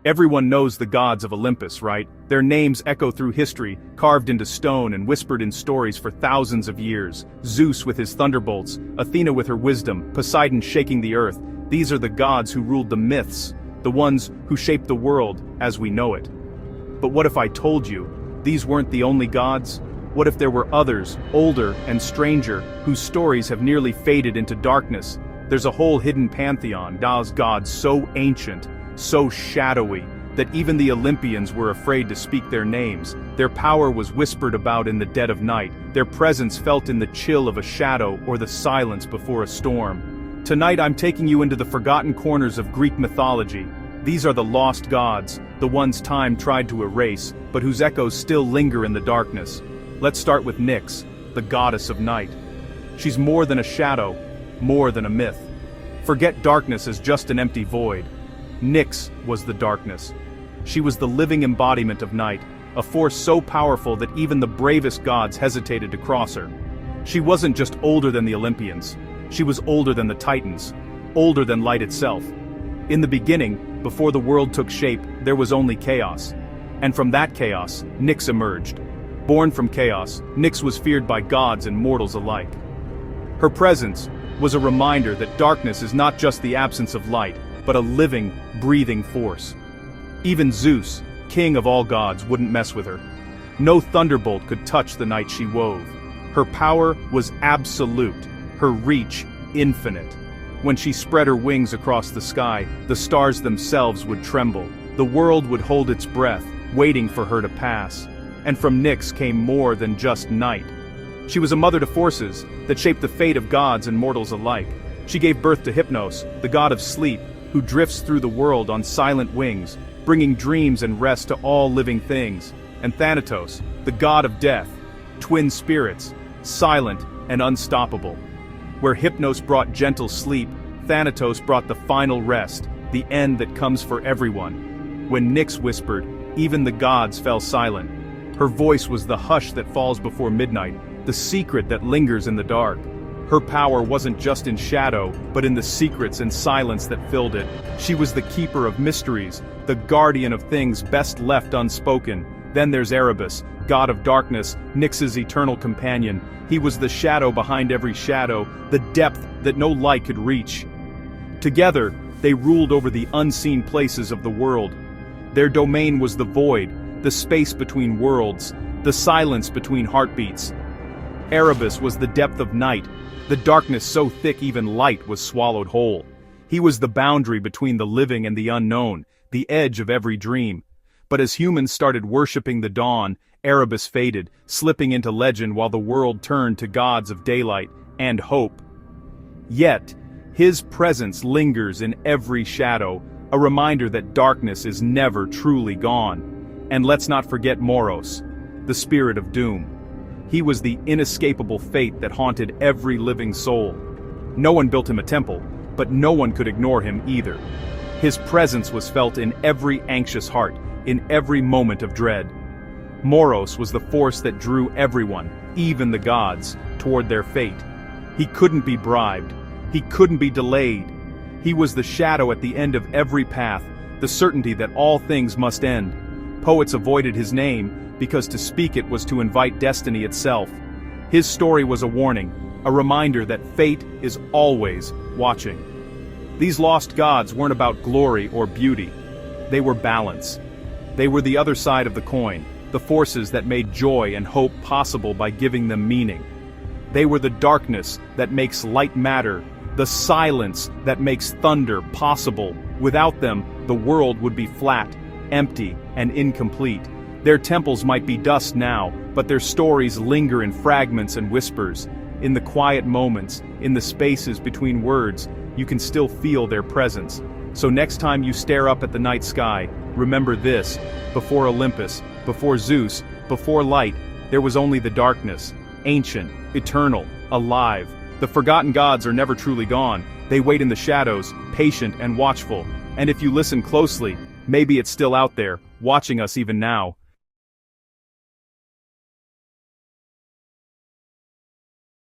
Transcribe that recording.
Everyone knows the gods of Olympus, right? Their names echo through history, carved into stone and whispered in stories for thousands of years. Zeus with his thunderbolts, Athena with her wisdom, Poseidon shaking the earth. These are the gods who ruled the myths, the ones who shaped the world as we know it. But what if I told you, these weren't the only gods? What if there were others, older and stranger, whose stories have nearly faded into darkness? There's a whole hidden pantheon, those gods so ancient, so shadowy, that even the Olympians were afraid to speak their names. Their power was whispered about in the dead of night, their presence felt in the chill of a shadow or the silence before a storm. Tonight I'm taking you into the forgotten corners of Greek mythology. These are the lost gods, the ones time tried to erase, but whose echoes still linger in the darkness. Let's start with Nyx, the goddess of night. She's more than a shadow, more than a myth. Forget darkness as just an empty void. Nyx was the darkness. She was the living embodiment of night, a force so powerful that even the bravest gods hesitated to cross her. She wasn't just older than the Olympians. She was older than the Titans, older than light itself. In the beginning, before the world took shape, there was only chaos. And from that chaos, Nyx emerged. Born from chaos, Nyx was feared by gods and mortals alike. Her presence was a reminder that darkness is not just the absence of light, but a living, breathing force. Even Zeus, king of all gods, wouldn't mess with her. No thunderbolt could touch the night she wove. Her power was absolute, her reach infinite. When she spread her wings across the sky, the stars themselves would tremble. The world would hold its breath, waiting for her to pass. And from Nyx came more than just night. She was a mother to forces that shaped the fate of gods and mortals alike. She gave birth to Hypnos, the god of sleep, who drifts through the world on silent wings, bringing dreams and rest to all living things, and Thanatos, the god of death, twin spirits, silent and unstoppable. Where Hypnos brought gentle sleep, Thanatos brought the final rest, the end that comes for everyone. When Nyx whispered, even the gods fell silent. Her voice was the hush that falls before midnight, the secret that lingers in the dark. Her power wasn't just in shadow, but in the secrets and silence that filled it. She was the keeper of mysteries, the guardian of things best left unspoken. Then there's Erebus, god of darkness, Nyx's eternal companion. He was the shadow behind every shadow, the depth that no light could reach. Together, they ruled over the unseen places of the world. Their domain was the void, the space between worlds, the silence between heartbeats. Erebus was the depth of night, the darkness so thick even light was swallowed whole. He was the boundary between the living and the unknown, the edge of every dream. But as humans started worshipping the dawn, Erebus faded, slipping into legend while the world turned to gods of daylight and hope. Yet, his presence lingers in every shadow, a reminder that darkness is never truly gone. And let's not forget Moros, the spirit of doom. He was the inescapable fate that haunted every living soul. No one built him a temple, but no one could ignore him either. His presence was felt in every anxious heart, in every moment of dread. Moros was the force that drew everyone, even the gods, toward their fate. He couldn't be bribed. He couldn't be delayed. He was the shadow at the end of every path, the certainty that all things must end. Poets avoided his name, because to speak it was to invite destiny itself. His story was a warning, a reminder that fate is always watching. These lost gods weren't about glory or beauty. They were balance. They were the other side of the coin, the forces that made joy and hope possible by giving them meaning. They were the darkness that makes light matter, the silence that makes thunder possible. Without them, the world would be flat, empty, and incomplete. Their temples might be dust now, but their stories linger in fragments and whispers. In the quiet moments, in the spaces between words, you can still feel their presence. So next time you stare up at the night sky, remember this: before Olympus, before Zeus, before light, there was only the darkness, ancient, eternal, alive. The forgotten gods are never truly gone. They wait in the shadows, patient and watchful. And if you listen closely, maybe it's still out there, watching us even now.